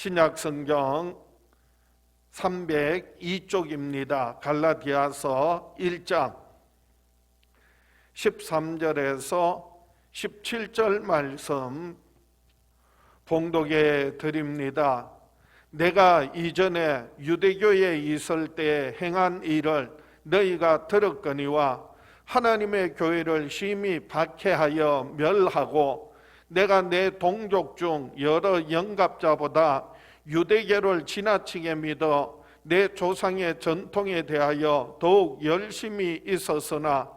신약성경 302쪽입니다. 갈라디아서 1장 13절에서 17절 말씀 봉독해 드립니다. 내가 이전에 유대교에 있을 때 행한 일을 너희가 들었거니와 하나님의 교회를 심히 박해하여 멸하고 내가 내 동족 중 여러 영갑자보다 유대교를 지나치게 믿어 내 조상의 전통에 대하여 더욱 열심히 있었으나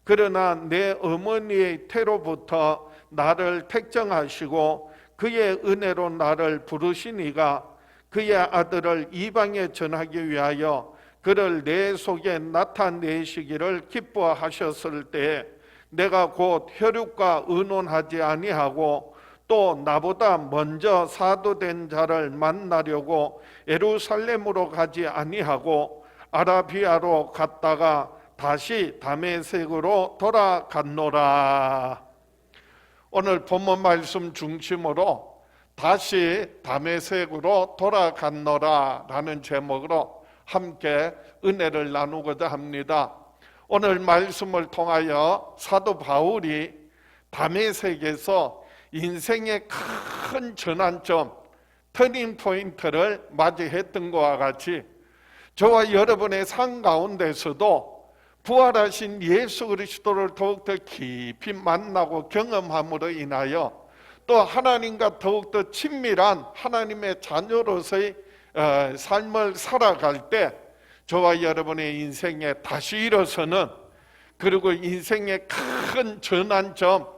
그러나 내 어머니의 태로부터 나를 택정하시고 그의 은혜로 나를 부르시니가 그의 아들을 이방에 전하기 위하여 그를 내 속에 나타내시기를 기뻐하셨을 때 내가 곧 혈육과 의논하지 아니하고 또 나보다 먼저 사도된 자를 만나려고 예루살렘으로 가지 아니하고 아라비아로 갔다가 다시 다메섹으로 돌아갔노라. 오늘 본문 말씀 중심으로 다시 다메섹으로 돌아갔노라 라는 제목으로 함께 은혜를 나누고자 합니다. 오늘 말씀을 통하여 사도 바울이 다메섹에서 인생의 큰 전환점, 터닝 포인트를 맞이했던 것과 같이 저와 여러분의 삶 가운데서도 부활하신 예수 그리스도를 더욱더 깊이 만나고 경험함으로 인하여 또 하나님과 더욱더 친밀한 하나님의 자녀로서의 삶을 살아갈 때 저와 여러분의 인생에 다시 일어서는, 그리고 인생의 큰 전환점,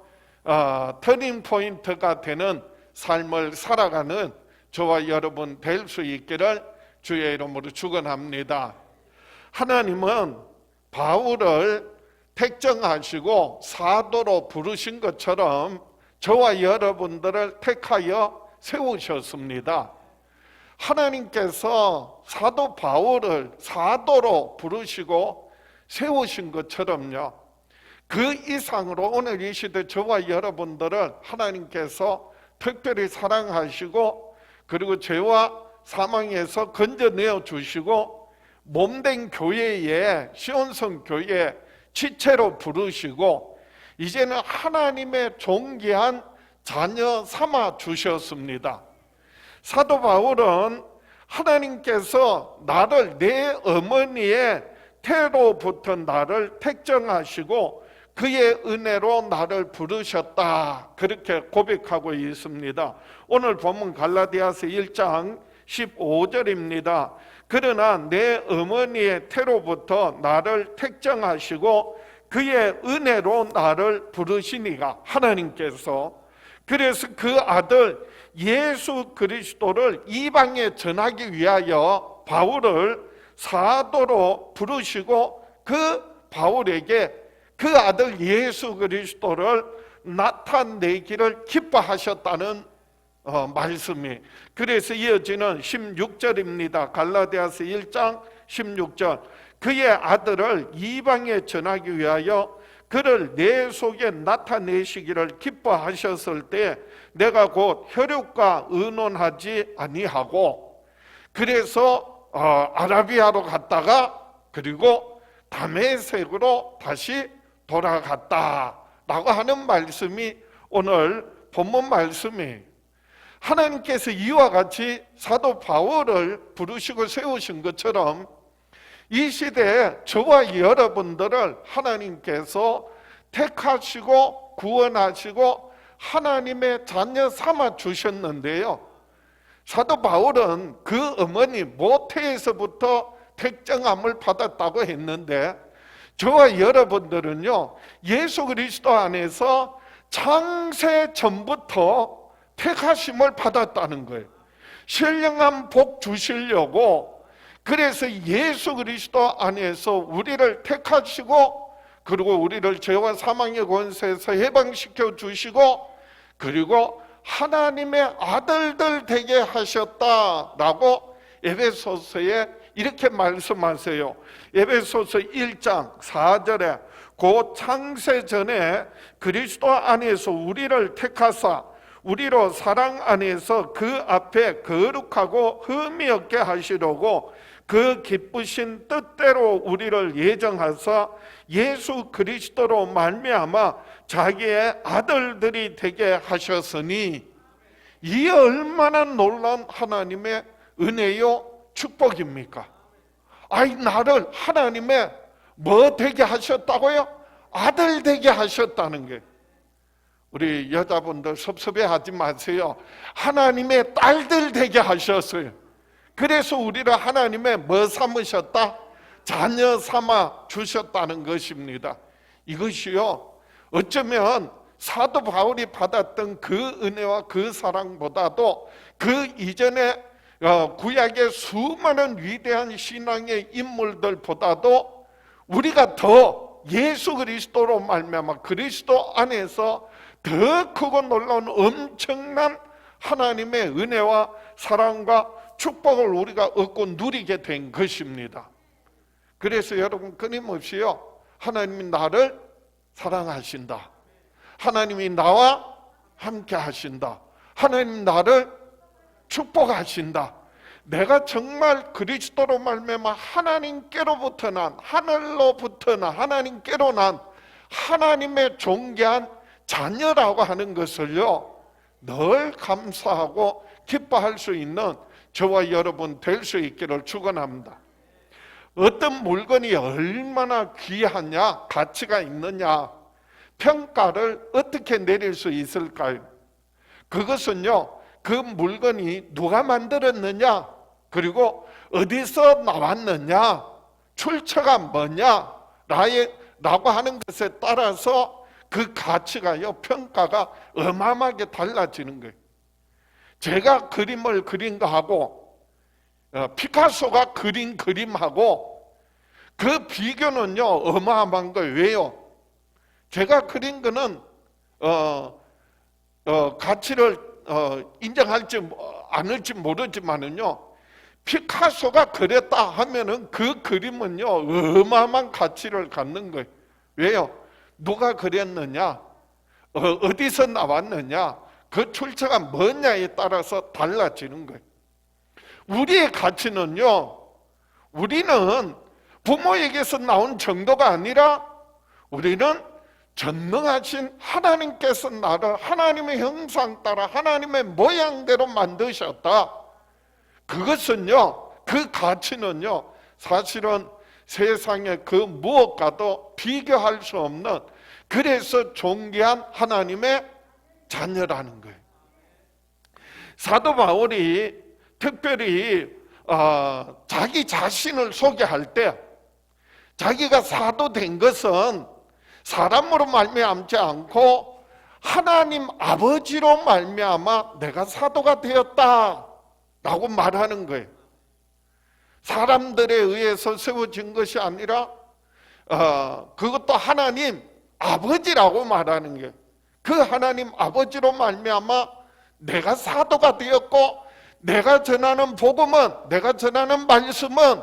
터닝 포인트가 되는 삶을 살아가는 저와 여러분 될 수 있기를 주의 이름으로 축원합니다. 하나님은 바울을 택정하시고 사도로 부르신 것처럼 저와 여러분들을 택하여 세우셨습니다. 하나님께서 사도 바울을 사도로 부르시고 세우신 것처럼요, 그 이상으로 오늘 이 시대 저와 여러분들을 하나님께서 특별히 사랑하시고 그리고 죄와 사망에서 건져내어 주시고 몸된 교회에, 시온성 교회 지체로 부르시고 이제는 하나님의 존귀한 자녀 삼아 주셨습니다. 사도 바울은 하나님께서 나를 내 어머니의 태로부터 나를 택정하시고 그의 은혜로 나를 부르셨다, 그렇게 고백하고 있습니다. 오늘 본문 갈라디아서 1장 15절입니다. 그러나 내 어머니의 태로부터 나를 택정하시고 그의 은혜로 나를 부르시니가, 하나님께서 그래서 그 아들 예수 그리스도를 이방에 전하기 위하여 바울을 사도로 부르시고 그 바울에게 그 아들 예수 그리스도를 나타내기를 기뻐하셨다는 말씀이, 그래서 이어지는 16절입니다. 갈라디아서 1장 16절. 그의 아들을 이방에 전하기 위하여 그를 내 속에 나타내시기를 기뻐하셨을 때 내가 곧 혈육과 의논하지 아니하고, 그래서 아라비아로 갔다가 그리고 다메섹으로 다시 돌아갔다라고 하는 말씀이 오늘 본문 말씀이, 하나님께서 이와 같이 사도 바울을 부르시고 세우신 것처럼 이 시대에 저와 여러분들을 하나님께서 택하시고 구원하시고 하나님의 자녀 삼아 주셨는데요, 사도 바울은 그 어머니 모태에서부터 택정함을 받았다고 했는데 저와 여러분들은요, 예수 그리스도 안에서 창세 전부터 택하심을 받았다는 거예요. 신령한 복 주시려고, 그래서 예수 그리스도 안에서 우리를 택하시고 그리고 우리를 죄와 사망의 권세에서 해방시켜 주시고 그리고 하나님의 아들들 되게 하셨다라고 에베소서에 이렇게 말씀하세요. 에베소서 1장 4절에 곧 창세 전에 그리스도 안에서 우리를 택하사 우리로 사랑 안에서 그 앞에 거룩하고 흠이 없게 하시려고 그 기쁘신 뜻대로 우리를 예정하사 예수 그리스도로 말미암아 자기의 아들들이 되게 하셨으니, 이 얼마나 놀라운 하나님의 은혜요 축복입니까? 아이, 나를 하나님의 뭐 되게 하셨다고요? 아들 되게 하셨다는 게. 우리 여자분들 섭섭해하지 마세요. 하나님의 딸들 되게 하셨어요. 그래서 우리를 하나님의 뭐 삼으셨다? 자녀 삼아 주셨다는 것입니다. 이것이요, 어쩌면 사도 바울이 받았던 그 은혜와 그 사랑보다도 그 이전에 구약의 수많은 위대한 신앙의 인물들보다도 우리가 더 예수 그리스도로 말미암아 그리스도 안에서 더 크고 놀라운 엄청난 하나님의 은혜와 사랑과 축복을 우리가 얻고 누리게 된 것입니다. 그래서 여러분, 끊임없이요, 하나님이 나를 사랑하신다, 하나님이 나와 함께 하신다, 하나님이 나를 축복하신다, 내가 정말 그리스도로 말미암아 하나님께로부터 난, 하늘로부터 난, 하나님께로 난 하나님의 존귀한 자녀라고 하는 것을요, 늘 감사하고 기뻐할 수 있는 저와 여러분 될 수 있기를 축원합니다. 어떤 물건이 얼마나 귀하냐, 가치가 있느냐, 평가를 어떻게 내릴 수 있을까요? 그것은요, 그 물건이 누가 만들었느냐, 그리고 어디서 나왔느냐, 출처가 뭐냐 라고 하는 것에 따라서 그 가치가요, 평가가 어마어마하게 달라지는 거예요. 제가 그림을 그린 거하고 피카소가 그린 그림하고 그 비교는요, 어마어마한 거예요. 왜요? 제가 그린 거는 가치를 인정할지 않을지 모르지만은요, 피카소가 그렸다 하면은 그 그림은요, 어마어마한 가치를 갖는 거예요. 왜요? 누가 그렸느냐, 어디서 나왔느냐, 그 출처가 뭐냐에 따라서 달라지는 거예요. 우리의 가치는요, 우리는 부모에게서 나온 정도가 아니라 우리는 전능하신 하나님께서 나를 하나님의 형상 따라 하나님의 모양대로 만드셨다. 그것은요, 그 가치는요, 사실은 세상의 그 무엇과도 비교할 수 없는, 그래서 존귀한 하나님의 자녀라는 거예요. 사도 바울이 특별히 자기 자신을 소개할 때, 자기가 사도 된 것은 사람으로 말미암지 않고 하나님 아버지로 말미암아 내가 사도가 되었다 라고 말하는 거예요. 사람들에 의해서 세워진 것이 아니라 그것도 하나님 아버지라고 말하는 거예요. 그 하나님 아버지로 말미암아 내가 사도가 되었고, 내가 전하는 복음은, 내가 전하는 말씀은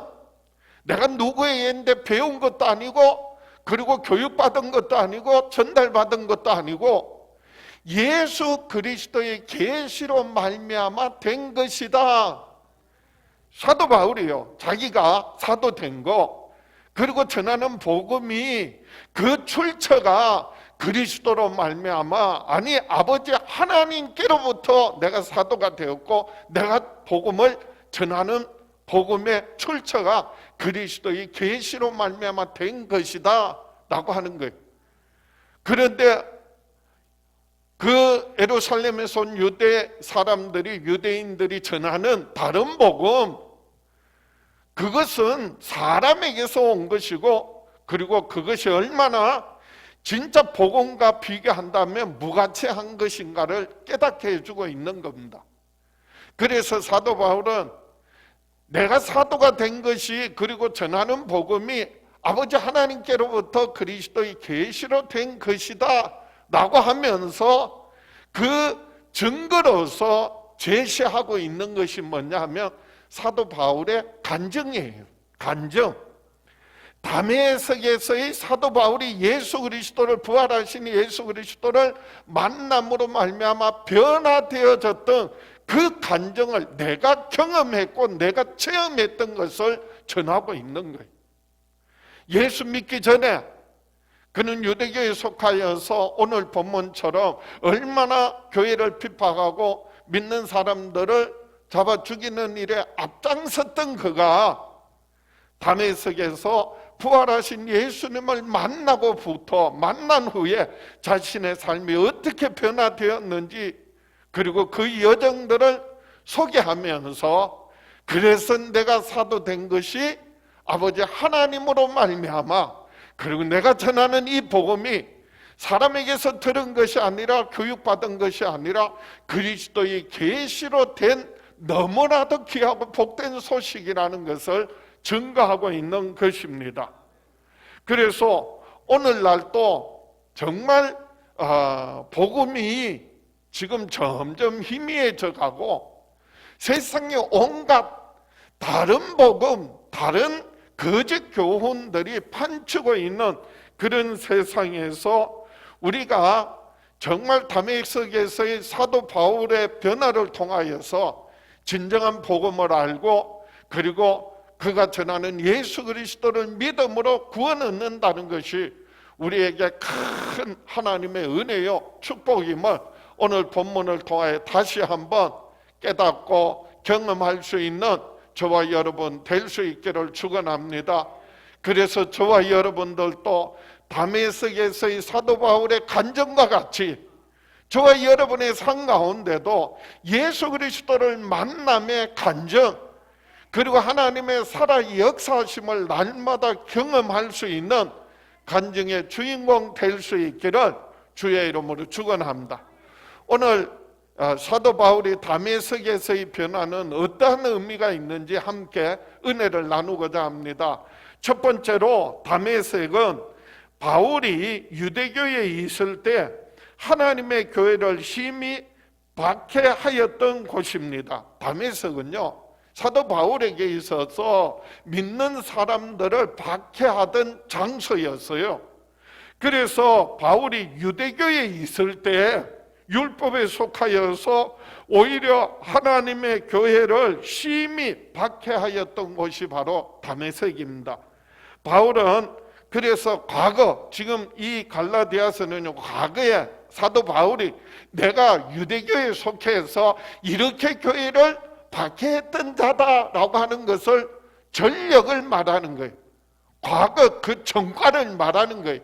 내가 누구에 의한데 배운 것도 아니고, 그리고 교육받은 것도 아니고, 전달받은 것도 아니고, 예수 그리스도의 계시로 말미암아 된 것이다. 사도 바울이요, 자기가 사도 된 거, 그리고 전하는 복음이 그 출처가 그리스도로 말미암아, 아니 아버지 하나님께로부터 내가 사도가 되었고, 내가 복음을 전하는 복음의 출처가 그리스도의 계시로 말미암아 된 것이다 라고 하는 거예요. 그런데 그 예루살렘에서 온 유대 사람들이, 유대인들이 전하는 다른 복음, 그것은 사람에게서 온 것이고, 그리고 그것이 얼마나 진짜 복음과 비교한다면 무가치한 것인가를 깨닫게 해주고 있는 겁니다. 그래서 사도 바울은 내가 사도가 된 것이, 그리고 전하는 복음이 아버지 하나님께로부터 그리스도의 계시로 된 것이다 라고 하면서 그 증거로서 제시하고 있는 것이 뭐냐 하면 사도 바울의 간증이에요. 간증. 다메섹에서의 사도 바울이 예수 그리스도를, 부활하신 예수 그리스도를 만남으로 말미암아 변화되어졌던 그 감정을 내가 경험했고 내가 체험했던 것을 전하고 있는 거예요. 예수 믿기 전에 그는 유대교에 속하여서 오늘 본문처럼 얼마나 교회를 핍박하고 믿는 사람들을 잡아 죽이는 일에 앞장섰던 그가 다메섹에서 부활하신 예수님을 만난 후에 자신의 삶이 어떻게 변화되었는지, 그리고 그 여정들을 소개하면서, 그래서 내가 사도 된 것이 아버지 하나님으로 말미암아, 그리고 내가 전하는 이 복음이 사람에게서 들은 것이 아니라, 교육받은 것이 아니라 그리스도의 계시로 된 너무나도 귀하고 복된 소식이라는 것을 증거하고 있는 것입니다. 그래서 오늘날도 정말 복음이 지금 점점 희미해져 가고, 세상에 온갖 다른 복음, 다른 거짓 교훈들이 판치고 있는 그런 세상에서 우리가 정말 다메섹에서의 사도 바울의 변화를 통하여서 진정한 복음을 알고, 그리고 그가 전하는 예수 그리스도를 믿음으로 구원 얻는다는 것이 우리에게 큰 하나님의 은혜요 축복임을 오늘 본문을 통하여 다시 한번 깨닫고 경험할 수 있는 저와 여러분 될 수 있기를 축원합니다. 그래서 저와 여러분들도 다메섹에서의 사도 바울의 간증과 같이 저와 여러분의 삶 가운데도 예수 그리스도를 만남의 간증, 그리고 하나님의 살아 역사하심을 날마다 경험할 수 있는 간증의 주인공 될 수 있기를 주의 이름으로 축원합니다. 오늘 사도 바울이 다메섹에서의 변화는 어떠한 의미가 있는지 함께 은혜를 나누고자 합니다. 첫 번째로 다메섹은 바울이 유대교에 있을 때 하나님의 교회를 심히 박해하였던 곳입니다. 다메섹은요, 사도 바울에게 있어서 믿는 사람들을 박해하던 장소였어요. 그래서 바울이 유대교에 있을 때 율법에 속하여서 오히려 하나님의 교회를 심히 박해하였던 곳이 바로 다메섹입니다. 바울은 그래서 과거, 지금 이 갈라디아서는 과거에 사도 바울이 내가 유대교에 속해서 이렇게 교회를 박해했던 자다라고 하는 것을 전력을 말하는 거예요. 과거 그 전과를 말하는 거예요.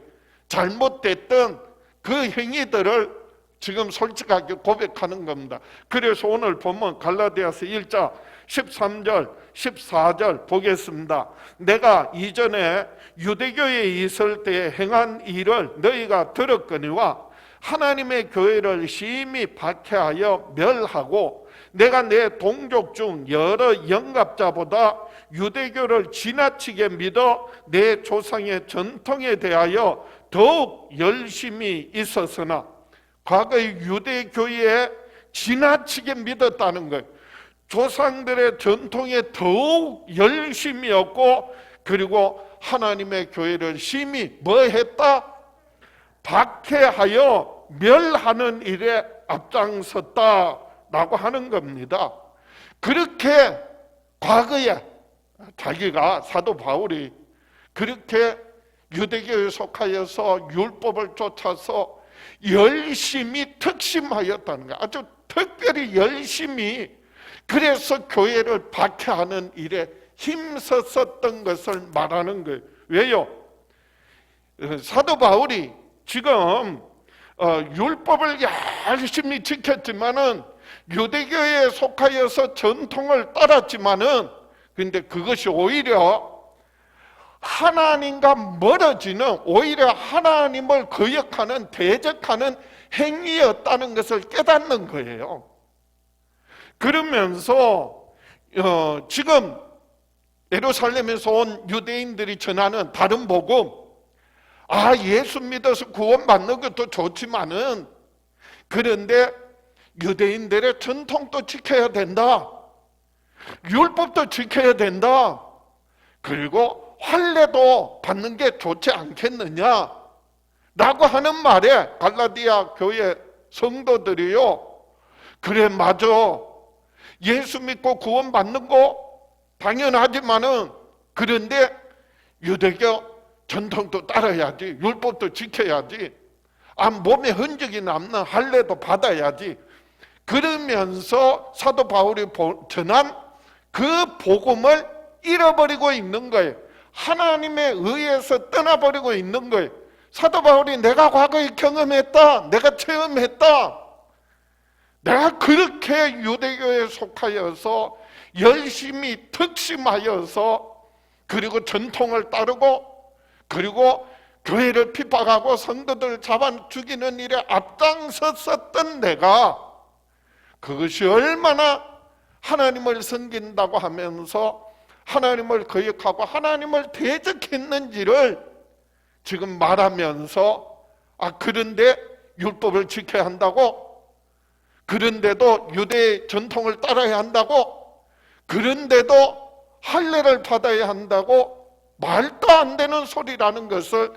잘못됐던 그 행위들을 지금 솔직하게 고백하는 겁니다. 그래서 오늘 보면 갈라디아서 1장 13절 14절 보겠습니다. 내가 이전에 유대교에 있을 때 행한 일을 너희가 들었거니와 하나님의 교회를 심히 박해하여 멸하고 내가 내 동족 중 여러 영갑자보다 유대교를 지나치게 믿어 내 조상의 전통에 대하여 더욱 열심히 있었으나, 과거의 유대교에 지나치게 믿었다는 거예요. 조상들의 전통에 더욱 열심이었고, 그리고 하나님의 교회를 심히 뭐 했다? 박해하여 멸하는 일에 앞장섰다라고 하는 겁니다. 그렇게 과거에 자기가, 사도 바울이 그렇게 유대교에 속하여서 율법을 쫓아서 열심히 특심하였다는 거예요. 아주 특별히 열심히, 그래서 교회를 박해하는 일에 힘썼던 것을 말하는 거예요. 왜요? 사도 바울이 지금 율법을 열심히 지켰지만은, 유대교에 속하여서 전통을 따랐지만은, 근데 그것이 오히려 하나님과 멀어지는, 오히려 하나님을 거역하는, 대적하는 행위였다는 것을 깨닫는 거예요. 그러면서 지금 예루살렘에서 온 유대인들이 전하는 다른 복음, 예수 믿어서 구원받는 것도 좋지만은, 그런데 유대인들의 전통도 지켜야 된다, 율법도 지켜야 된다, 그리고 할례도 받는 게 좋지 않겠느냐 라고 하는 말에 갈라디아 교회 성도들이요, 그래 맞아, 예수 믿고 구원 받는 거 당연하지만은 그런데 유대교 전통도 따라야지, 율법도 지켜야지, 몸에 흔적이 남는 할례도 받아야지, 그러면서 사도 바울이 전한 그 복음을 잃어버리고 있는 거예요. 하나님에 의해서 떠나버리고 있는 거예요. 사도 바울이 내가 과거에 경험했다, 내가 체험했다, 내가 그렇게 유대교에 속하여서 열심히 특심하여서 그리고 전통을 따르고 그리고 교회를 핍박하고 성도들 잡아 죽이는 일에 앞장섰었던 내가 그것이 얼마나 하나님을 섬긴다고 하면서 하나님을 거역하고 하나님을 대적했는지를 지금 말하면서 그런데 율법을 지켜야 한다고, 그런데도 유대 전통을 따라야 한다고, 그런데도 할례를 받아야 한다고, 말도 안 되는 소리라는 것을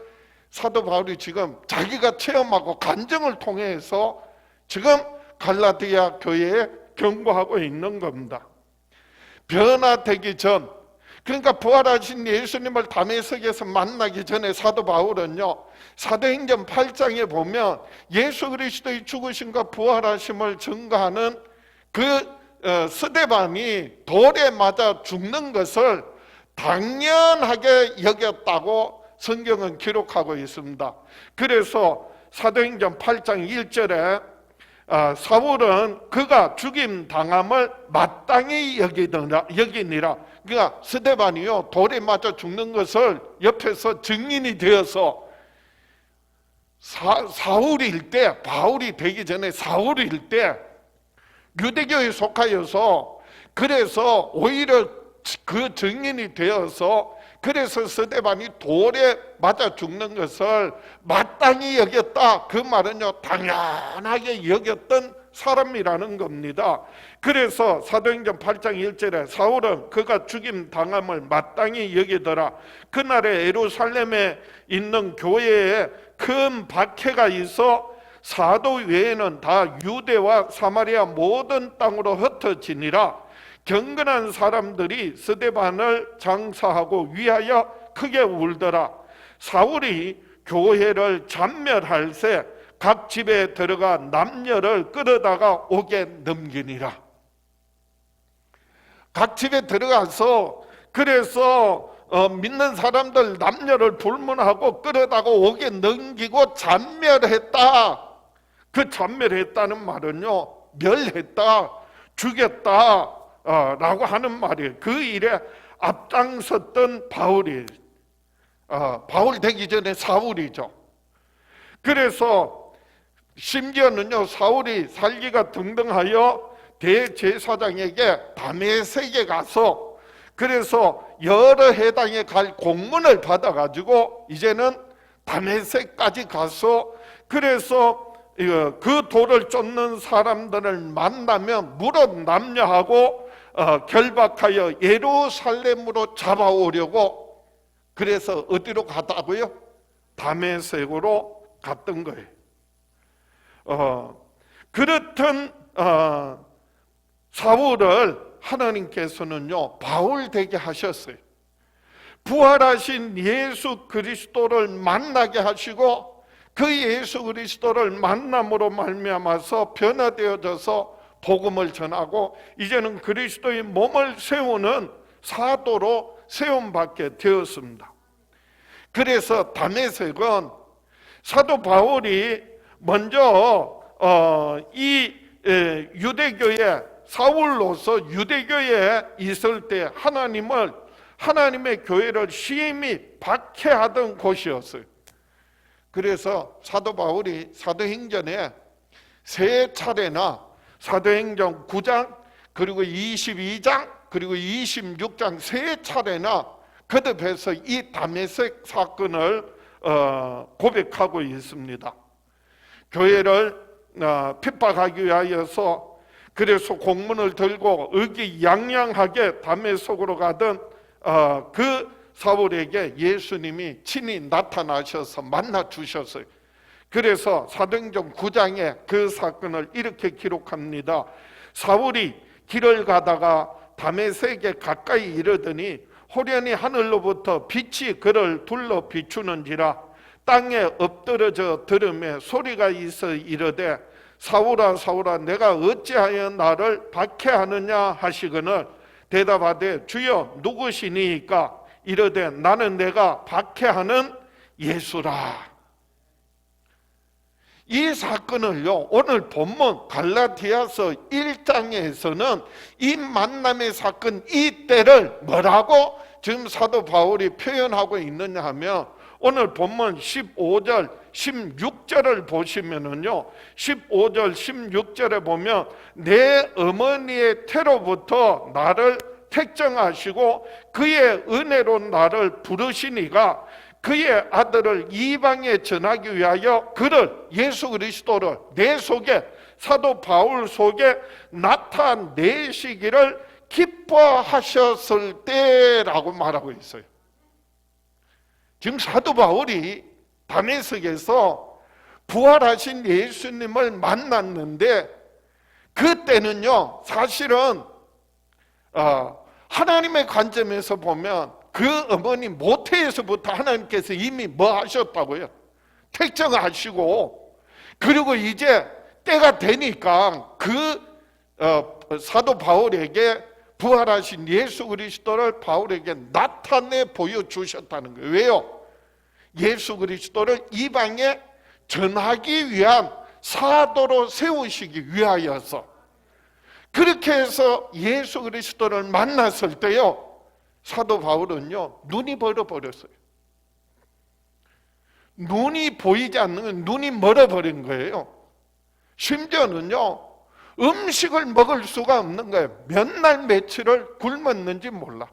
사도 바울이 지금 자기가 체험하고 간증을 통해서 지금 갈라디아 교회에 경고하고 있는 겁니다. 변화되기 전, 그러니까 부활하신 예수님을 다메섹에서 만나기 전에 사도 바울은요, 사도행전 8장에 보면 예수 그리스도의 죽으심과 부활하심을 증거하는 그 스데반이 돌에 맞아 죽는 것을 당연하게 여겼다고 성경은 기록하고 있습니다. 그래서 사도행전 8장 1절에 사울은 그가 죽임 당함을 마땅히 여기니라. 그러니까 스데반이요, 돌에 맞아 죽는 것을 옆에서 증인이 되어서 사울일 때, 바울이 되기 전에 사울일 때 유대교에 속하여서, 그래서 오히려 그 증인이 되어서, 그래서 스데반이 돌에 맞아 죽는 것을 마땅히 여겼다. 그 말은요, 당연하게 여겼던 사람이라는 겁니다. 그래서 사도행전 8장 1절에 사울은 그가 죽임 당함을 마땅히 여기더라. 그날에 예루살렘에 있는 교회에 큰 박해가 있어 사도 외에는 다 유대와 사마리아 모든 땅으로 흩어지니라. 경건한 사람들이 스데반을 장사하고 위하여 크게 울더라. 사울이 교회를 잔멸할 새 각 집에 들어가 남녀를 끌어다가 옥에 넘기니라. 각 집에 들어가서 그래서 믿는 사람들 남녀를 불문하고 끌어다가 옥에 넘기고 잔멸했다. 그 잔멸했다는 말은요, 멸했다, 죽였다 라고 하는 말이에요. 그 일에 앞장섰던 바울이, 바울 되기 전에 사울이죠. 그래서 심지어는요, 사울이 살기가 등등하여 대제사장에게 다메섹에 가서 그래서 여러 해당에 갈 공문을 받아가지고 이제는 다메섹까지 가서 그래서 그 돌을 쫓는 사람들을 만나면 무릇 남녀하고 결박하여 예루살렘으로 잡아오려고, 그래서 어디로 갔다고요? 다메섹으로 갔던 거예요. 그렇던 사울을 하나님께서는요, 바울 되게 하셨어요. 부활하신 예수 그리스도를 만나게 하시고 그 예수 그리스도를 만남으로 말미암아서 변화되어져서 복음을 전하고 이제는 그리스도의 몸을 세우는 사도로 세움받게 되었습니다. 그래서 다메섹은 사도 바울이 먼저 이 유대교에 사울로서 유대교에 있을 때 하나님의 교회를 심히 박해하던 곳이었어요. 그래서 사도 바울이 사도행전에 세 차례나 사도행전 9장 그리고 22장 그리고 26장 세 차례나 거듭해서 이 다메섹 사건을 고백하고 있습니다. 교회를 핍박하기 위하여서 그래서 공문을 들고 의기양양하게 다메섹으로 가던 그 사울에게 예수님이 친히 나타나셔서 만나 주셨어요. 그래서 사도행전 9장에 그 사건을 이렇게 기록합니다. 사울이 길을 가다가 다메섹에 가까이 이르더니 호련히 하늘로부터 빛이 그를 둘러 비추는지라 땅에 엎드러져 들음에 소리가 있어 이르되 사울아 사울아 내가 어찌하여 나를 박해하느냐 하시거늘 대답하되 주여 누구시니이까 이르되 나는 내가 박해하는 예수라. 이 사건을요 오늘 본문 갈라디아서 1장에서는 이 만남의 사건 이 때를 뭐라고 지금 사도 바울이 표현하고 있느냐 하면 오늘 본문 15절 16절을 보시면은요 15절 16절에 보면 내 어머니의 태로부터 나를 택정하시고 그의 은혜로 나를 부르시니가 그의 아들을 이방에 전하기 위하여 그를 예수 그리스도를 내 속에 사도 바울 속에 나타내시기를 기뻐하셨을 때라고 말하고 있어요. 지금 사도 바울이 다메섹에서 부활하신 예수님을 만났는데 그때는요 사실은 하나님의 관점에서 보면 그 어머니 모태에서부터 하나님께서 이미 뭐 하셨다고요? 택정하시고 그리고 이제 때가 되니까 그 사도 바울에게 부활하신 예수 그리스도를 바울에게 나타내 보여주셨다는 거예요. 왜요? 예수 그리스도를 이방에 전하기 위한 사도로 세우시기 위하여서 그렇게 해서 예수 그리스도를 만났을 때요 사도 바울은요 눈이 멀어버렸어요. 눈이 보이지 않는 건 눈이 멀어버린 거예요. 심지어는요 음식을 먹을 수가 없는 거예요. 몇 날 며칠을 굶었는지 몰라.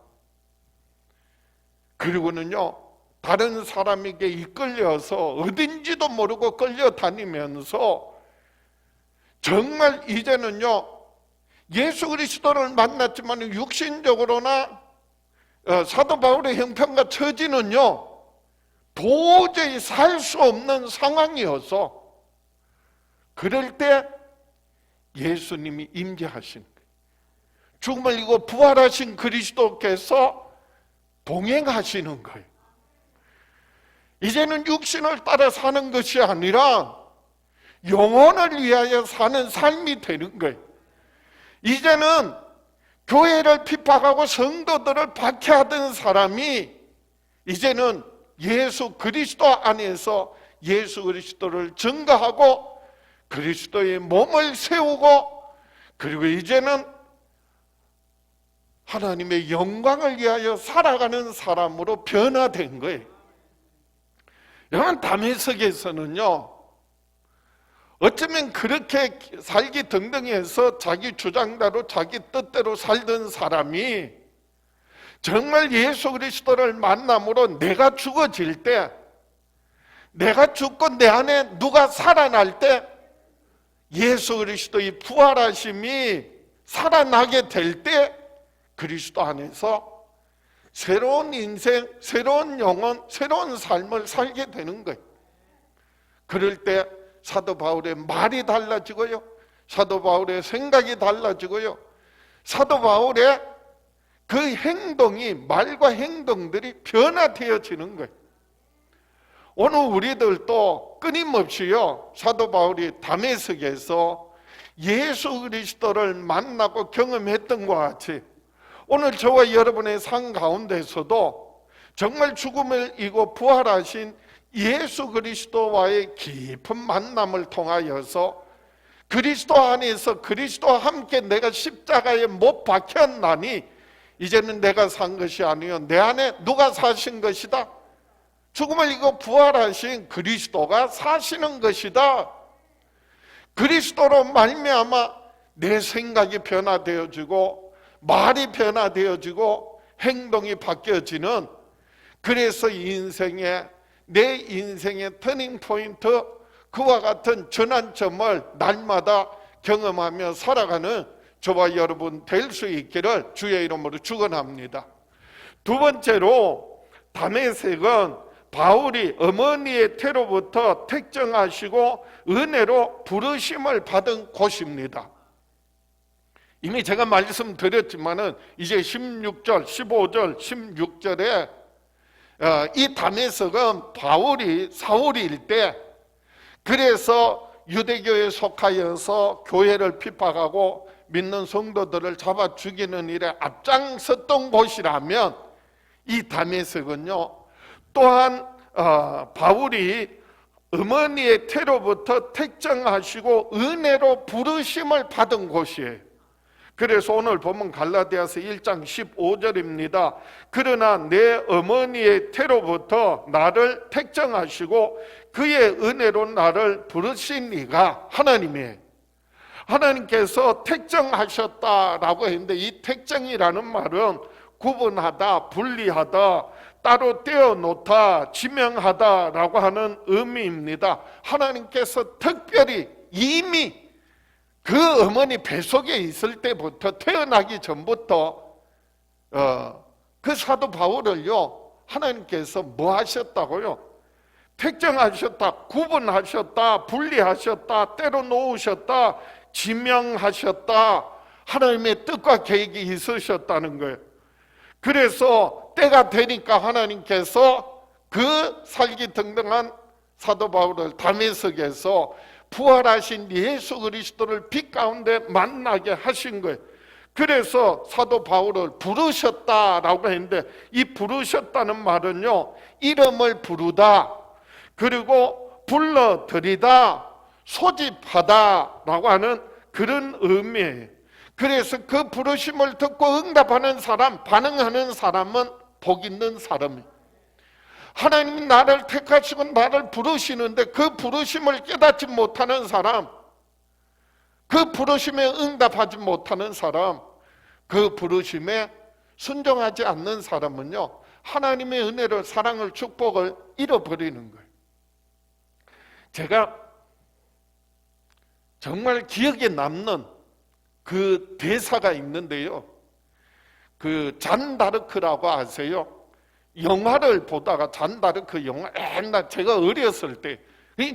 그리고는요 다른 사람에게 이끌려서 어딘지도 모르고 끌려다니면서 정말 이제는요 예수 그리스도를 만났지만 육신적으로나 사도 바울의 형편과 처지는요 도저히 살 수 없는 상황이어서 그럴 때 예수님이 임재하신 거예요. 죽음을 이고 부활하신 그리스도께서 동행하시는 거예요. 이제는 육신을 따라 사는 것이 아니라 영혼을 위하여 사는 삶이 되는 거예요. 이제는 교회를 핍박하고 성도들을 박해하던 사람이 이제는 예수 그리스도 안에서 예수 그리스도를 증거하고 그리스도의 몸을 세우고 그리고 이제는 하나님의 영광을 위하여 살아가는 사람으로 변화된 거예요. 여러분 다메섹에서는요 어쩌면 그렇게 살기 등등해서 자기 주장대로 자기 뜻대로 살던 사람이 정말 예수 그리스도를 만남으로 내가 죽어질 때 내가 죽고 내 안에 누가 살아날 때 예수 그리스도의 부활하심이 살아나게 될 때 그리스도 안에서 새로운 인생, 새로운 영혼, 새로운 삶을 살게 되는 거예요. 그럴 때 사도 바울의 말이 달라지고요 사도 바울의 생각이 달라지고요 사도 바울의 그 행동이 말과 행동들이 변화되어지는 거예요. 오늘 우리들도 끊임없이요 사도 바울이 다메섹에서 예수 그리스도를 만나고 경험했던 것 같이 오늘 저와 여러분의 삶 가운데서도 정말 죽음을 이고 부활하신 예수 그리스도와의 깊은 만남을 통하여서 그리스도 안에서 그리스도와 함께 내가 십자가에 못 박혔나니 이제는 내가 산 것이 아니요 내 안에 누가 사신 것이다. 죽음을 이고 부활하신 그리스도가 사시는 것이다. 그리스도로 말미암아 내 생각이 변화되어지고 말이 변화되어지고 행동이 바뀌어지는 그래서 내 인생의 터닝 포인트 그와 같은 전환점을 날마다 경험하며 살아가는 저와 여러분 될 수 있기를 주의 이름으로 축원합니다. 두 번째로 다메섹은 바울이 어머니의 태로부터 택정하시고 은혜로 부르심을 받은 곳입니다. 이미 제가 말씀드렸지만은 이제 16절, 15절, 16절에 이 다메섹은 바울이 사울일 때, 그래서 유대교에 속하여서 교회를 핍박하고 믿는 성도들을 잡아 죽이는 일에 앞장섰던 곳이라면, 이 다메섹은요 또한 바울이 어머니의 태로부터 택정하시고 은혜로 부르심을 받은 곳이에요. 그래서 오늘 보면 갈라디아서 1장 15절입니다. 그러나 내 어머니의 태로부터 나를 택정하시고 그의 은혜로 나를 부르신 이가 하나님이에요. 하나님께서 택정하셨다라고 했는데, 이 택정이라는 말은 구분하다, 분리하다, 따로 떼어놓다, 지명하다라고 하는 의미입니다. 하나님께서 특별히 이미 그 어머니 뱃속에 있을 때부터, 태어나기 전부터 그 사도 바울을요 하나님께서 뭐 하셨다고요? 택정하셨다, 구분하셨다, 분리하셨다, 때려 놓으셨다, 지명하셨다. 하나님의 뜻과 계획이 있으셨다는 거예요. 그래서 때가 되니까 하나님께서 그 살기등등한 사도 바울을 다메섹에서 부활하신 예수 그리스도를 빛 가운데 만나게 하신 거예요. 그래서 사도 바울을 부르셨다라고 했는데, 이 부르셨다는 말은요 이름을 부르다, 그리고 불러들이다, 소집하다라고 하는 그런 의미예요. 그래서 그 부르심을 듣고 응답하는 사람, 반응하는 사람은 복 있는 사람이에요. 하나님이 나를 택하시고 나를 부르시는데 그 부르심을 깨닫지 못하는 사람, 그 부르심에 응답하지 못하는 사람, 그 부르심에 순종하지 않는 사람은요 하나님의 은혜를, 사랑을, 축복을 잃어버리는 거예요. 제가 정말 기억에 남는 그 대사가 있는데요, 그 잔다르크라고 아세요? 영화를 보다가, 잔다르크 영화, 옛날 제가 어렸을 때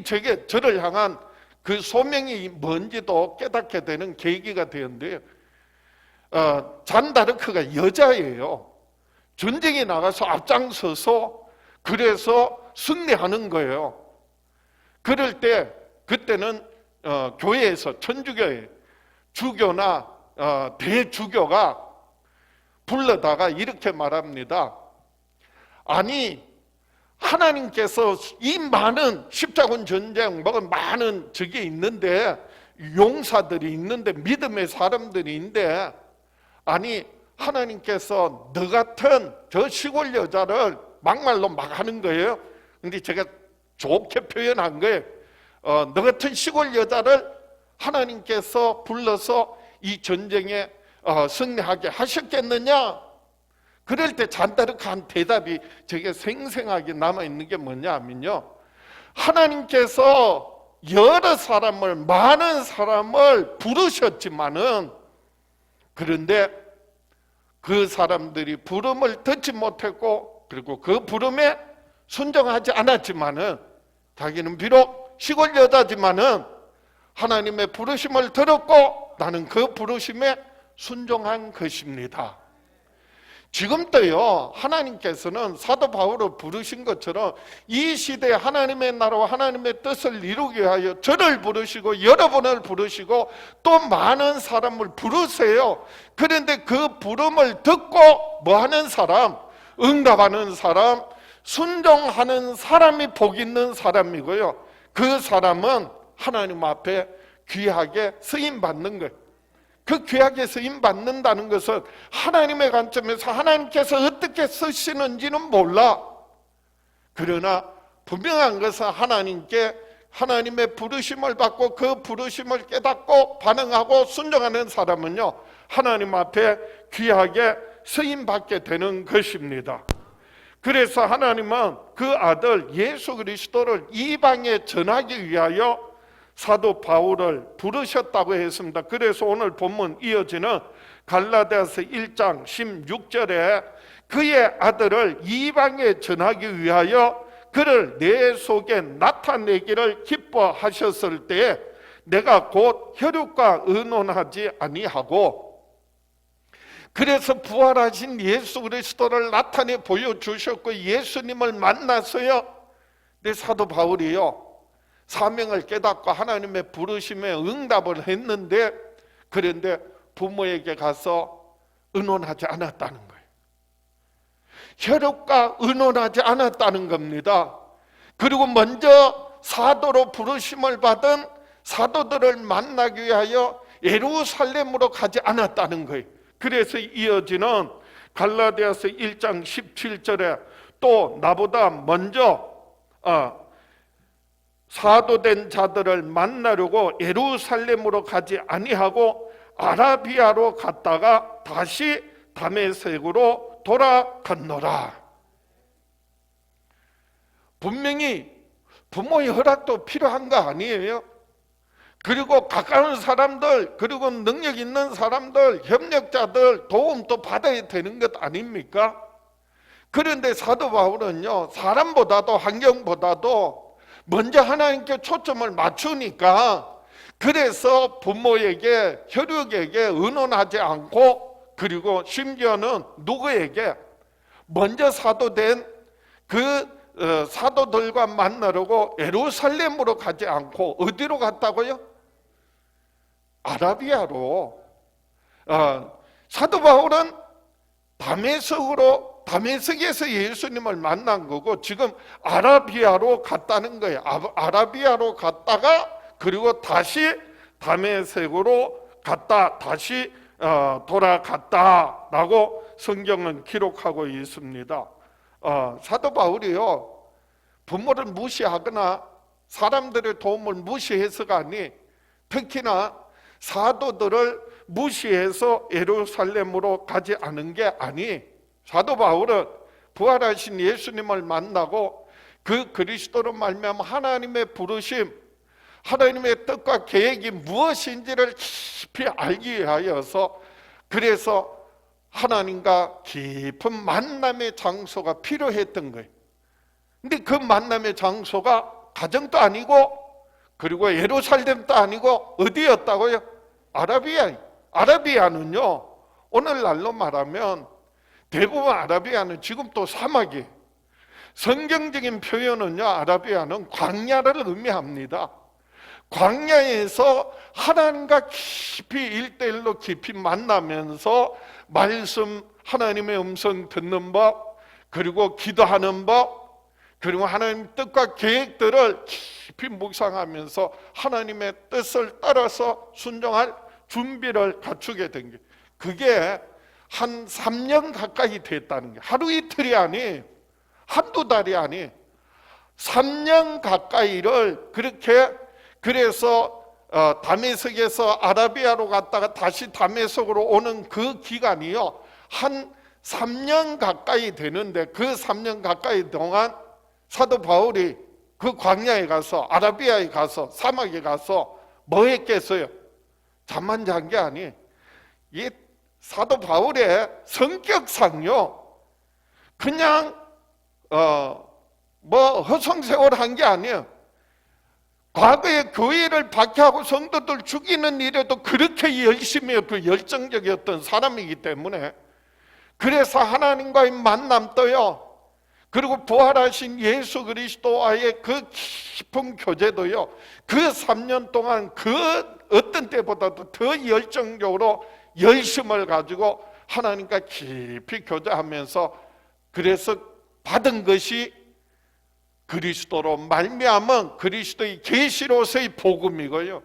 저게 저를 향한 그 소명이 뭔지도 깨닫게 되는 계기가 되었는데요, 잔다르크가 여자예요. 전쟁에 나가서 앞장서서 그래서 승리하는 거예요. 그럴 때, 그때는 교회에서, 천주교에 주교나 대주교가 불러다가 이렇게 말합니다. 아니, 하나님께서 이 많은 십자군 전쟁, 많은 저게 있는데, 용사들이 있는데, 믿음의 사람들이 있는데, 아니 하나님께서 너 같은 저 시골 여자를 막말로 막 하는 거예요. 근데 제가 좋게 표현한 거예요. 너 같은 시골 여자를 하나님께서 불러서 이 전쟁에 승리하게 하셨겠느냐? 그럴 때 잔다르크 한 대답이 저게 생생하게 남아있는 게 뭐냐 하면요, 하나님께서 여러 사람을, 많은 사람을 부르셨지만은, 그런데 그 사람들이 부름을 듣지 못했고, 그리고 그 부름에 순종하지 않았지만은, 자기는 비록 시골 여자지만은 하나님의 부르심을 들었고 나는 그 부르심에 순종한 것입니다. 지금도요, 하나님께서는 사도 바울을 부르신 것처럼 이 시대에 하나님의 나라와 하나님의 뜻을 이루기 위하여 저를 부르시고 여러분을 부르시고 또 많은 사람을 부르세요. 그런데 그 부름을 듣고 뭐하는 사람, 응답하는 사람, 순종하는 사람이 복 있는 사람이고요, 그 사람은 하나님 앞에 귀하게 쓰임받는 거예요. 그 귀하게 쓰임받는다는 것은 하나님의 관점에서 하나님께서 어떻게 쓰시는지는 몰라. 그러나 분명한 것은 하나님께, 하나님의 부르심을 받고 그 부르심을 깨닫고 반응하고 순종하는 사람은요, 하나님 앞에 귀하게 쓰임받게 되는 것입니다. 그래서 하나님은 그 아들 예수 그리스도를 이방에 전하기 위하여 사도 바울을 부르셨다고 했습니다. 그래서 오늘 본문 이어지는 갈라디아서 1장 16절에 그의 아들을 이방에 전하기 위하여 그를 내 속에 나타내기를 기뻐하셨을 때에 내가 곧 혈육과 의논하지 아니하고, 그래서 부활하신 예수 그리스도를 나타내 보여주셨고 예수님을 만나서요, 내 사도 바울이요, 사명을 깨닫고 하나님의 부르심에 응답을 했는데, 그런데 부모에게 가서 의논하지 않았다는 거예요. 혈육과 의논하지 않았다는 겁니다. 그리고 먼저 사도로 부르심을 받은 사도들을 만나기 위하여 예루살렘으로 가지 않았다는 거예요. 그래서 이어지는 갈라디아서 1장 17절에 또 나보다 먼저 사도된 자들을 만나려고 예루살렘으로 가지 아니하고 아라비아로 갔다가 다시 다메섹으로 돌아갔노라. 분명히 부모의 허락도 필요한 거 아니에요? 그리고 가까운 사람들, 그리고 능력 있는 사람들, 협력자들 도움도 받아야 되는 것 아닙니까? 그런데 사도 바울은요, 사람보다도 환경보다도 먼저 하나님께 초점을 맞추니까, 그래서 부모에게, 혈육에게 의논하지 않고, 그리고 심지어는 누구에게 먼저 사도된 그 사도들과 만나려고 예루살렘으로 가지 않고 어디로 갔다고요? 아라비아로. 사도 바울은 다메섹에서 예수님을 만난 거고 지금 아라비아로 갔다는 거예요. 아라비아로 갔다가 그리고 다시 다메섹으로 갔다, 다시 돌아갔다라고 성경은 기록하고 있습니다. 사도 바울이요, 부모를 무시하거나 사람들의 도움을 무시해서가 아니, 특히나 사도들을 무시해서 예루살렘으로 가지 않은 게 아니, 사도 바울은 부활하신 예수님을 만나고 그 그리스도로 말미암아 하나님의 부르심, 하나님의 뜻과 계획이 무엇인지를 깊이 알기 위하여서, 그래서 하나님과 깊은 만남의 장소가 필요했던 거예요. 근데 그 만남의 장소가 가정도 아니고, 그리고 예루살렘도 아니고 어디였다고요? 아라비아. 아라비아는요, 오늘날로 말하면 대부분 아라비아는 지금 또 사막이에요. 성경적인 표현은요, 아라비아는 광야를 의미합니다. 광야에서 하나님과 깊이 1대1로 깊이 만나면서 말씀, 하나님의 음성 듣는 법, 그리고 기도하는 법, 그리고 하나님 뜻과 계획들을 깊이 묵상하면서 하나님의 뜻을 따라서 순종할 준비를 갖추게 된 게, 그게 한 3년 가까이 됐다는 게, 하루 이틀이 아니, 한두 달이 아니 3년 가까이를 그렇게, 그래서 다메섹에서 아라비아로 갔다가 다시 다메섹으로 오는 그 기간이요, 한 3년 가까이 되는데, 그 3년 가까이 동안 사도 바울이 그 광야에 가서, 아라비아에 가서, 사막에 가서 뭐 했겠어요? 잠만 잔 게 아니, 이 사도 바울의 성격상요, 그냥 뭐 허송세월 한 게 아니에요. 과거에 교회를 박해하고 성도들 죽이는 일에도 그렇게 열심히 했고 열정적이었던 사람이기 때문에, 그래서 하나님과의 만남도요, 그리고 부활하신 예수 그리스도와의 그 깊은 교제도요, 그 3년 동안 그 어떤 때보다도 더 열정적으로 열심을 가지고 하나님과 깊이 교제하면서, 그래서 받은 것이 그리스도로 말미암은 그리스도의 계시로서의 복음이고요.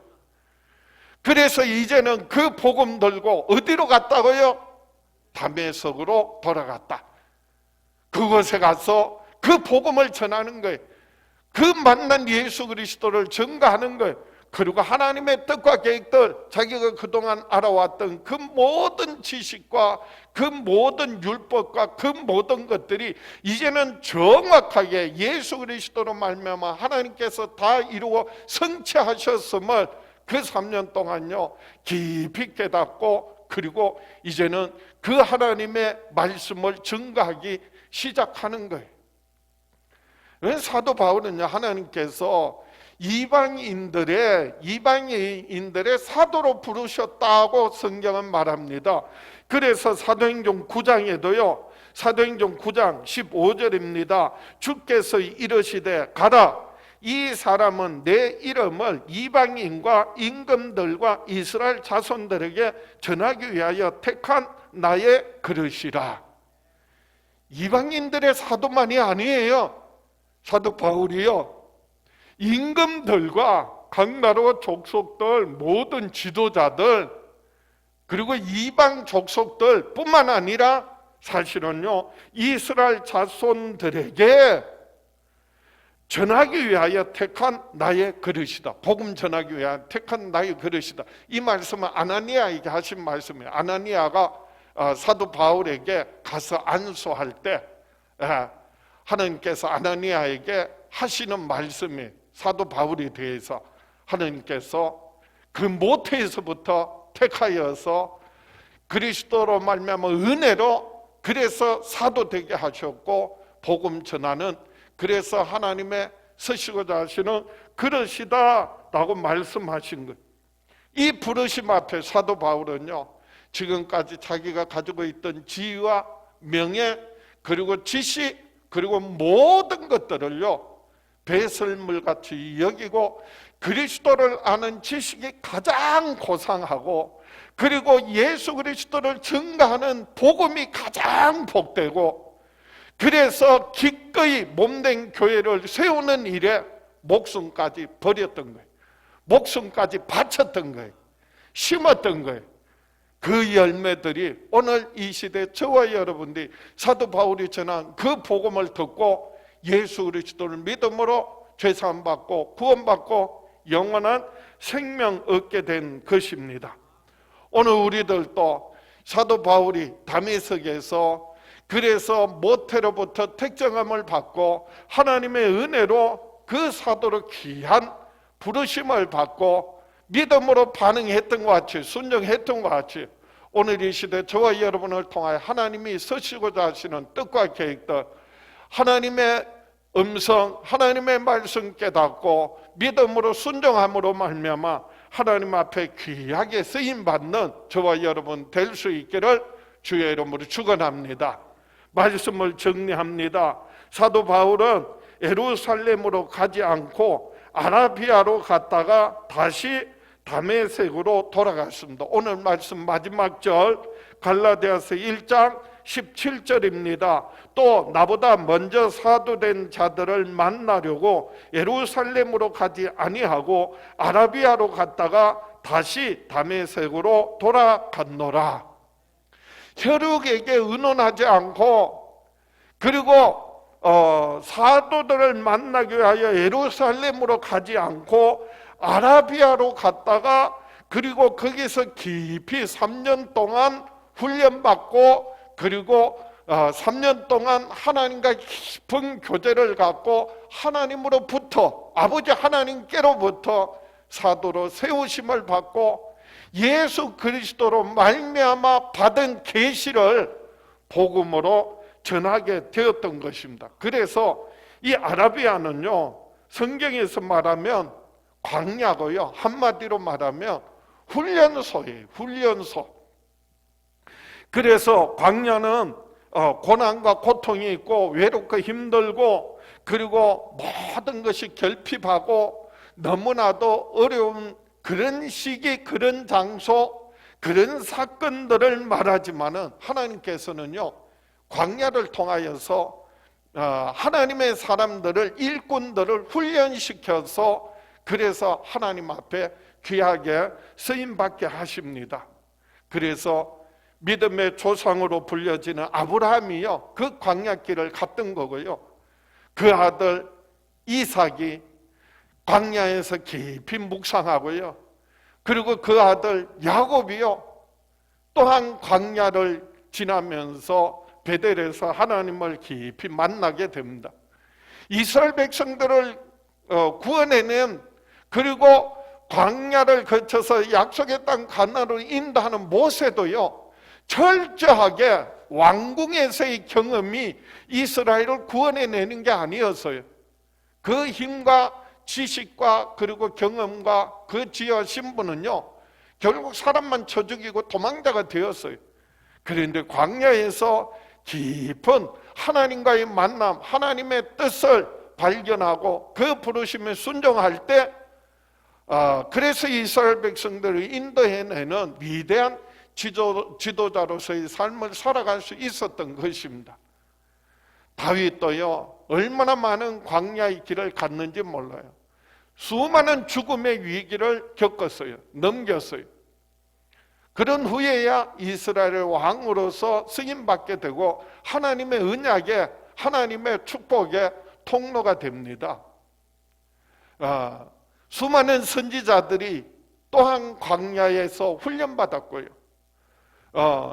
그래서 이제는 그 복음 들고 어디로 갔다고요? 다메섹으로 돌아갔다. 그곳에 가서 그 복음을 전하는 거예요. 그 만난 예수 그리스도를 증거하는 거예요. 그리고 하나님의 뜻과 계획들, 자기가 그동안 알아왔던 그 모든 지식과 그 모든 율법과 그 모든 것들이 이제는 정확하게 예수 그리스도로 말미암아 하나님께서 다 이루어 성취하셨음을 그 3년 동안요 깊이 깨닫고 그리고 이제는 그 하나님의 말씀을 증거하기 시작하는 거예요. 사도 바울은요, 하나님께서 이방인들의 사도로 부르셨다고 성경은 말합니다. 그래서 사도행전 9장에도요, 사도행전 9장 15절입니다. 주께서 이르시되 가라, 이 사람은 내 이름을 이방인과 임금들과 이스라엘 자손들에게 전하기 위하여 택한 나의 그릇이라. 이방인들의 사도만이 아니에요. 사도 바울이요, 임금들과 각 나라 족속들, 모든 지도자들, 그리고 이방 족속들 뿐만 아니라 사실은요, 이스라엘 자손들에게 전하기 위하여 택한 나의 그릇이다. 복음 전하기 위하여 택한 나의 그릇이다. 이 말씀은 아나니아에게 하신 말씀이에요. 아나니아가 사도 바울에게 가서 안수할 때 하나님께서 아나니아에게 하시는 말씀이, 사도 바울에 대해서 하나님께서 그 모태에서부터 택하여서 그리스도로 말미암아 은혜로 그래서 사도 되게 하셨고, 복음 전하는, 그래서 하나님의 쓰시고자 하시는 그릇이다 라고 말씀하신 거예요. 이 부르심 앞에 사도 바울은요, 지금까지 자기가 가지고 있던 지위와 명예, 그리고 지식, 그리고 모든 것들을요 배설물같이 여기고, 그리스도를 아는 지식이 가장 고상하고, 그리고 예수 그리스도를 증거하는 복음이 가장 복되고, 그래서 기꺼이 몸된 교회를 세우는 일에 목숨까지 버렸던 거예요. 목숨까지 바쳤던 거예요. 심었던 거예요. 그 열매들이 오늘 이 시대 저와 여러분들이 사도 바울이 전한 그 복음을 듣고 예수 그리스도를 믿음으로 죄사함 받고 구원받고 영원한 생명 얻게 된 것입니다. 오늘 우리들도 사도 바울이 다메섹에서 그래서 모태로부터 택정함을 받고 하나님의 은혜로 그 사도로 귀한 부르심을 받고 믿음으로 반응했던 것 같이, 순종했던 것 같이, 오늘 이 시대 저와 여러분을 통하여 하나님이 쓰시고자 하시는 뜻과 계획들, 하나님의 음성, 하나님의 말씀 깨닫고 믿음으로 순종함으로 말미암아 하나님 앞에 귀하게 쓰임받는 저와 여러분 될 수 있기를 주의 이름으로 축원합니다. 말씀을 정리합니다. 사도 바울은 예루살렘으로 가지 않고 아라비아로 갔다가 다시 다메섹으로 돌아갔습니다. 오늘 말씀 마지막 절 갈라디아서 1장 17절입니다. 또 나보다 먼저 사도된 자들을 만나려고 예루살렘으로 가지 아니하고 아라비아로 갔다가 다시 다메섹으로 돌아갔노라. 혈육에게 의논하지 않고, 그리고 사도들을 만나기 위하여 예루살렘으로 가지 않고 아라비아로 갔다가, 그리고 거기서 깊이 3년 동안 훈련받고, 그리고 3년 동안 하나님과 깊은 교제를 갖고 하나님으로부터, 아버지 하나님께로부터 사도로 세우심을 받고 예수 그리스도로 말미암아 받은 계시를 복음으로 전하게 되었던 것입니다. 그래서 이 아라비아는요, 성경에서 말하면 광야고요, 한마디로 말하면 훈련소예요. 훈련소. 그래서 광야는 고난과 고통이 있고 외롭고 힘들고, 그리고 모든 것이 결핍하고 너무나도 어려운 그런 시기, 그런 장소, 그런 사건들을 말하지만은 하나님께서는요, 광야를 통하여서 하나님의 사람들을, 일꾼들을 훈련시켜서 그래서 하나님 앞에 귀하게 쓰임받게 하십니다. 그래서 믿음의 조상으로 불려지는 아브라함이요, 그 광야길을 갔던 거고요, 그 아들 이삭이 광야에서 깊이 묵상하고요, 그리고 그 아들 야곱이요, 또한 광야를 지나면서 베델에서 하나님을 깊이 만나게 됩니다. 이스라엘 백성들을 구원해낸, 그리고 광야를 거쳐서 약속의 땅 가나안으로 인도하는 모세도요, 철저하게 왕궁에서의 경험이 이스라엘을 구원해내는 게 아니었어요. 그 힘과 지식과 그리고 경험과 그 지혜와 신분은요, 결국 사람만 쳐 죽이고 도망자가 되었어요. 그런데 광야에서 깊은 하나님과의 만남, 하나님의 뜻을 발견하고 그 부르심에 순종할 때, 그래서 이스라엘 백성들을 인도해내는 위대한 지도자로서의 삶을 살아갈 수 있었던 것입니다. 다윗도요, 얼마나 많은 광야의 길을 갔는지 몰라요. 수많은 죽음의 위기를 겪었어요. 넘겼어요. 그런 후에야 이스라엘의 왕으로서 승인받게 되고 하나님의 언약에, 하나님의 축복의 통로가 됩니다. 수많은 선지자들이 또한 광야에서 훈련받았고요.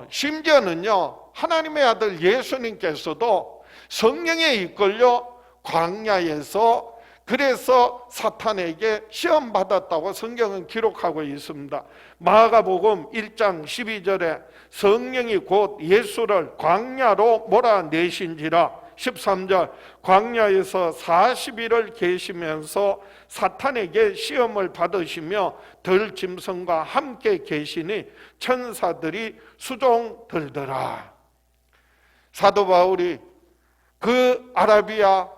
심지어는요, 하나님의 아들 예수님께서도 성령에 이끌려 광야에서 그래서 사탄에게 시험받았다고 성경은 기록하고 있습니다. 마가복음 1장 12절에 성령이 곧 예수를 광야로 몰아내신지라, 13절 광야에서 40일을 계시면서 사탄에게 시험을 받으시며 들짐승과 함께 계시니 천사들이 수종 들더라. 사도 바울이 그 아라비아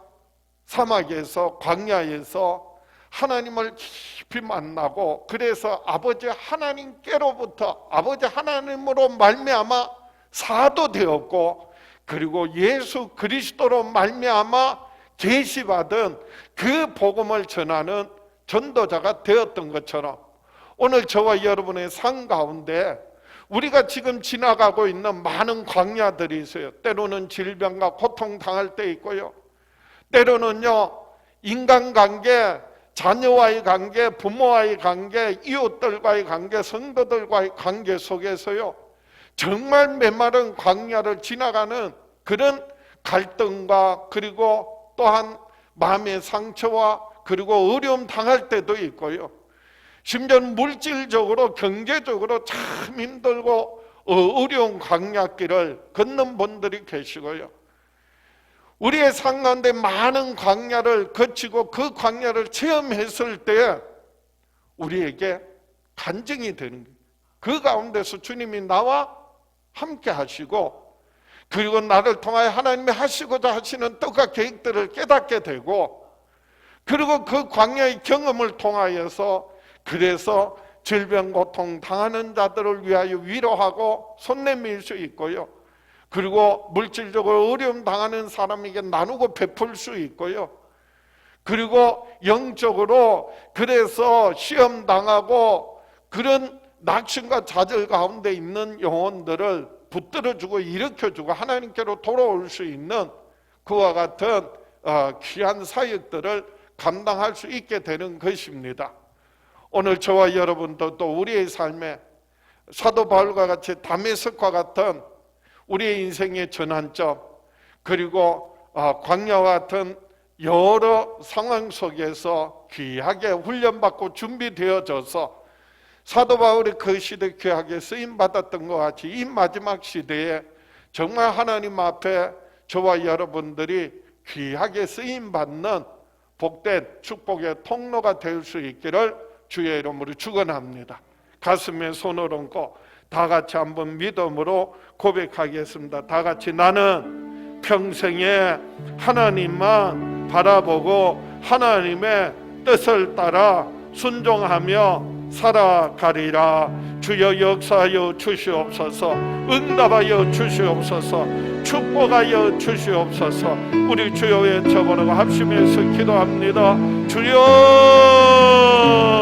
사막에서, 광야에서 하나님을 깊이 만나고, 그래서 아버지 하나님께로부터, 아버지 하나님으로 말미암아 사도 되었고, 그리고 예수 그리스도로 말미암아 계시받은 그 복음을 전하는 전도자가 되었던 것처럼, 오늘 저와 여러분의 삶 가운데 우리가 지금 지나가고 있는 많은 광야들이 있어요. 때로는 질병과 고통 당할 때 있고요, 때로는요, 인간관계, 자녀와의 관계, 부모와의 관계, 이웃들과의 관계, 성도들과의 관계 속에서요, 정말 메마른 광야를 지나가는 그런 갈등과, 그리고 또한 마음의 상처와 그리고 어려움 당할 때도 있고요, 심지어 물질적으로, 경제적으로 참 힘들고 어려운 광야길을 걷는 분들이 계시고요, 우리의 삶 가운데 많은 광야를 거치고 그 광야를 체험했을 때 우리에게 간증이 되는 거예요. 그 가운데서 주님이 나와 함께 하시고, 그리고 나를 통하여 하나님이 하시고자 하시는 뜻과 계획들을 깨닫게 되고, 그리고 그 광야의 경험을 통하여서 그래서 질병 고통 당하는 자들을 위하여 위로하고 손 내밀 수 있고요, 그리고 물질적으로 어려움 당하는 사람에게 나누고 베풀 수 있고요, 그리고 영적으로 그래서 시험 당하고 그런 낙심과 좌절 가운데 있는 영혼들을 붙들어주고 일으켜주고 하나님께로 돌아올 수 있는 그와 같은 귀한 사역들을 감당할 수 있게 되는 것입니다. 오늘 저와 여러분도 또 우리의 삶에 사도 바울과 같이 다메섹과 같은 우리의 인생의 전환점, 그리고 광야와 같은 여러 상황 속에서 귀하게 훈련받고 준비되어져서 사도 바울이 그 시대 귀하게 쓰임받았던 것 같이 이 마지막 시대에 정말 하나님 앞에 저와 여러분들이 귀하게 쓰임받는 복된 축복의 통로가 될 수 있기를 주의 이름으로 축원합니다. 가슴에 손을 얹고 다 같이 한번 믿음으로 고백하겠습니다. 다 같이 나는 평생에 하나님만 바라보고 하나님의 뜻을 따라 순종하며 살아가리라. 주여 역사하여 주시옵소서, 응답하여 주시옵소서, 축복하여 주시옵소서. 우리 주여 외쳐보라고 합심해서 기도합니다. 주여